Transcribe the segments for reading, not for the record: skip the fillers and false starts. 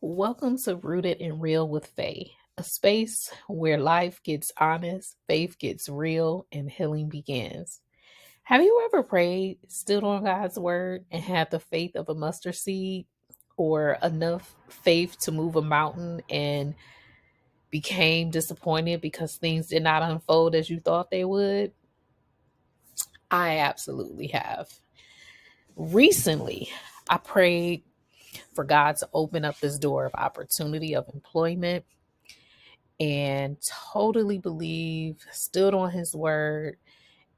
Welcome to Rooted and Real with Faye, a space where life gets honest, faith gets real, and healing begins. Have you ever prayed, stood on God's word, and had the faith of a mustard seed or enough faith to move a mountain and became disappointed because things did not unfold as you thought they would? I absolutely have. Recently, I prayed for God to open up this door of opportunity of employment and totally believed, stood on his word,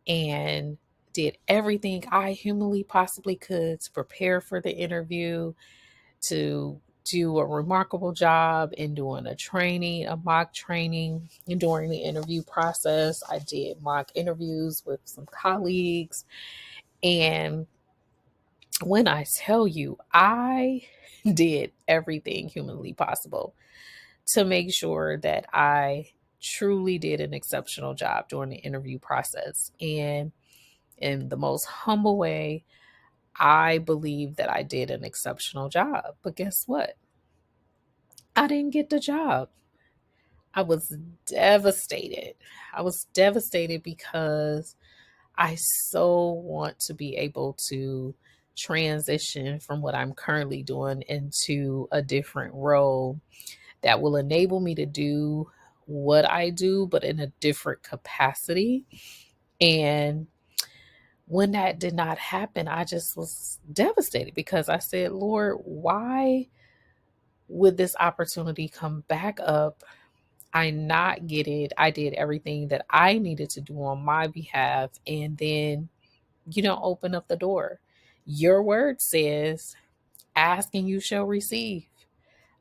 and did everything I humanly possibly could to prepare for the interview, to do a remarkable job in doing a mock training. And during the interview process, I did mock interviews with some colleagues. And when I tell you, I did everything humanly possible to make sure that I truly did an exceptional job during the interview process. And in the most humble way, I believe that I did an exceptional job. But guess what? I didn't get the job. I was devastated. I was devastated because I so want to be able to transition from what I'm currently doing into a different role that will enable me to do what I do, but in a different capacity. And when that did not happen, I just was devastated because I said, Lord, why would this opportunity come back up? I not get it. I did everything that I needed to do on my behalf. And then you don't open up the door. Your word says, ask and you shall receive.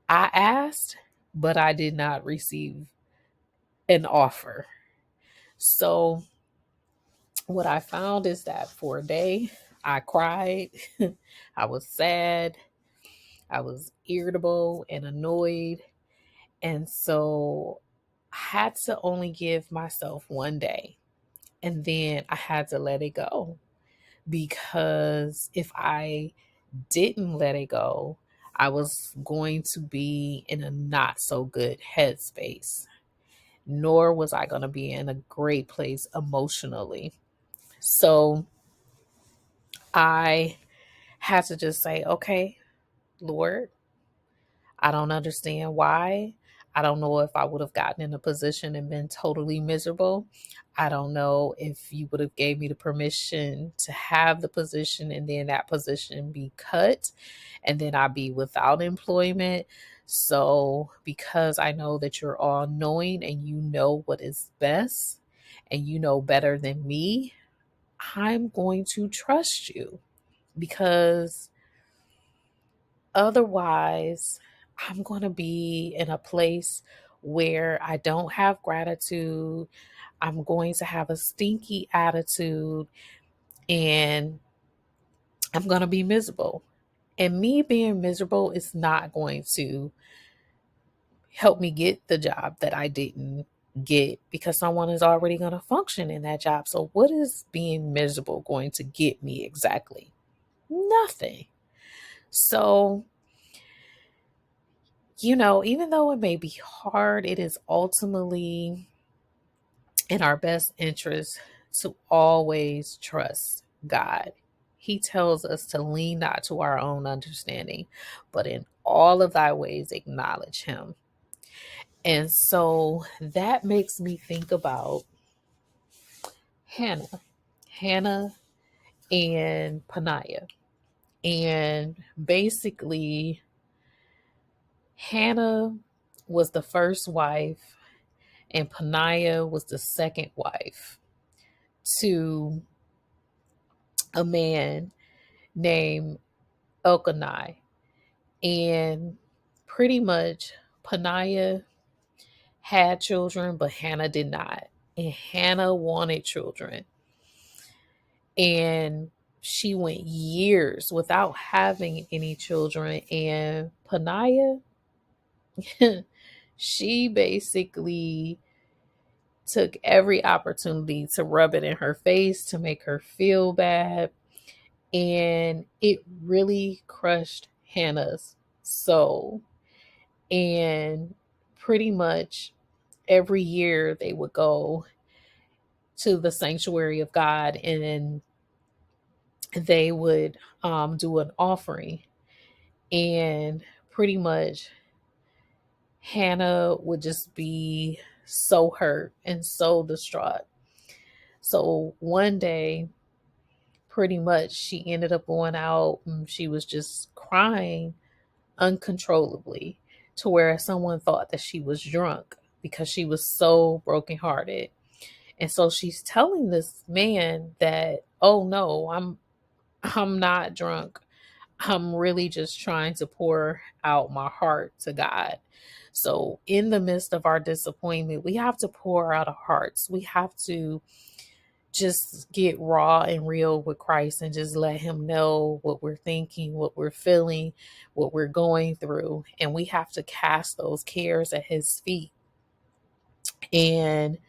I asked, but I did not receive an offer. So what I found is that for a day, I cried, I was sad, I was irritable and annoyed. And so I had to only give myself one day. And then I had to let it go. Because if I didn't let it go, I was going to be in a not so good headspace, nor was I going to be in a great place emotionally. So I had to just say, okay, Lord, I don't understand why. I don't know if I would have gotten in a position and been totally miserable. I don't know if you would have gave me the permission to have the position and then that position be cut and then I'd be without employment. So because I know that you're all knowing and you know what is best and you know better than me, I'm going to trust you because otherwise, I'm going to be in a place where I don't have gratitude. I'm going to have a stinky attitude and I'm going to be miserable. And me being miserable is not going to help me get the job that I didn't get because someone is already going to function in that job. So, what is being miserable going to get me exactly? Nothing. So, even though it may be hard, it is ultimately in our best interest to always trust God. He tells us to lean not to our own understanding, but in all of thy ways acknowledge him. And so that makes me think about Hannah, Hannah and Peninnah. And basically, Hannah was the first wife and Peninnah was the second wife to a man named Elkanah. And pretty much Peninnah had children, but Hannah did not. And Hannah wanted children. And she went years without having any children. And Peninnah, she basically took every opportunity to rub it in her face to make her feel bad. And it really crushed Hannah's soul. And pretty much every year they would go to the sanctuary of God, and then they would do an offering. And pretty much Hannah would just be so hurt and so distraught. So one day, pretty much, she ended up going out and she was just crying uncontrollably, to where someone thought that she was drunk because she was so brokenhearted. And so she's telling this man that, "Oh no, I'm not drunk. I'm really just trying to pour out my heart to God." So, in the midst of our disappointment, we have to pour out our hearts. We have to just get raw and real with Christ and just let Him know what we're thinking, what we're feeling, what we're going through. And we have to cast those cares at His feet. And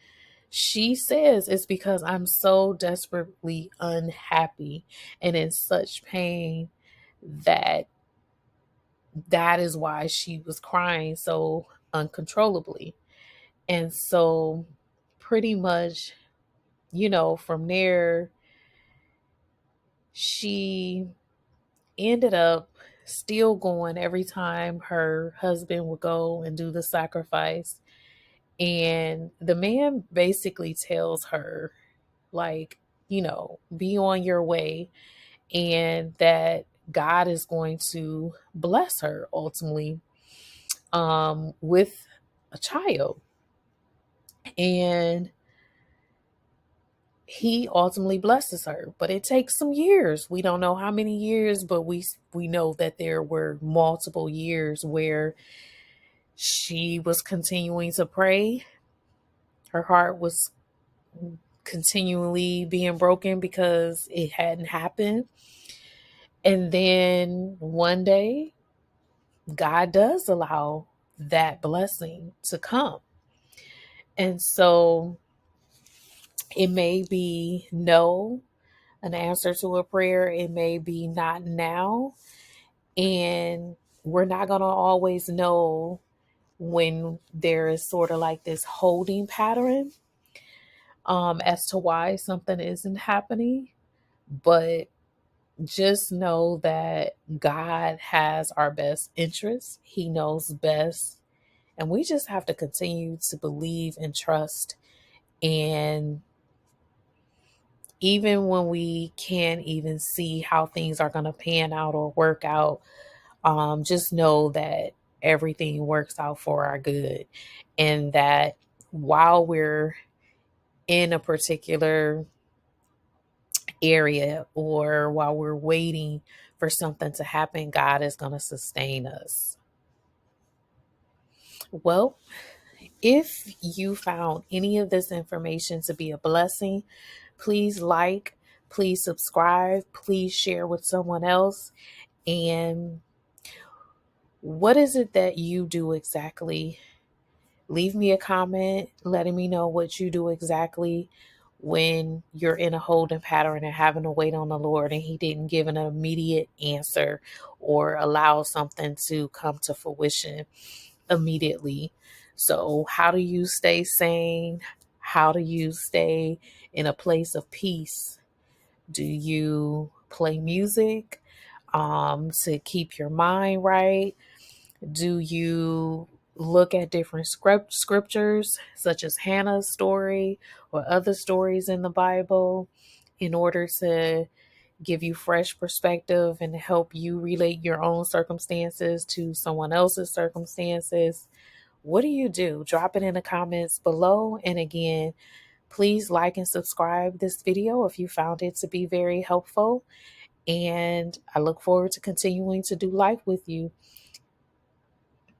she says it's because I'm so desperately unhappy and in such pain that that is why she was crying so uncontrollably. And so, pretty much, from there, she ended up still going every time her husband would go and do the sacrifice. And the man basically tells her, like, be on your way, and that God is going to bless her ultimately with a child. And he ultimately blesses her, but it takes some years. We don't know how many years, but we know that there were multiple years where she was continuing to pray. Her heart was continually being broken because it hadn't happened. And then one day, God does allow that blessing to come. And so it may be no, an answer to a prayer. It may be not now. And we're not going to always know when there is sort of like this holding pattern as to why something isn't happening. But just know that God has our best interests. He knows best. And we just have to continue to believe and trust. And even when we can't even see how things are going to pan out or work out, just know that everything works out for our good. And that while we're in a particular area or while we're waiting for something to happen, God is going to sustain us. Well, if you found any of this information to be a blessing, please like, please subscribe, please share with someone else. And what is it that you do exactly? Leave me a comment letting me know what you do exactly when you're in a holding pattern and having to wait on the Lord and He didn't give an immediate answer or allow something to come to fruition immediately. So how do you stay sane? How do you stay in a place of peace? Do you play music to keep your mind right? Do you look at different scriptures, such as Hannah's story or other stories in the Bible, in order to give you fresh perspective and help you relate your own circumstances to someone else's circumstances? What do you do? Drop it in the comments below. And again, please like and subscribe this video if you found it to be very helpful. And I look forward to continuing to do life with you.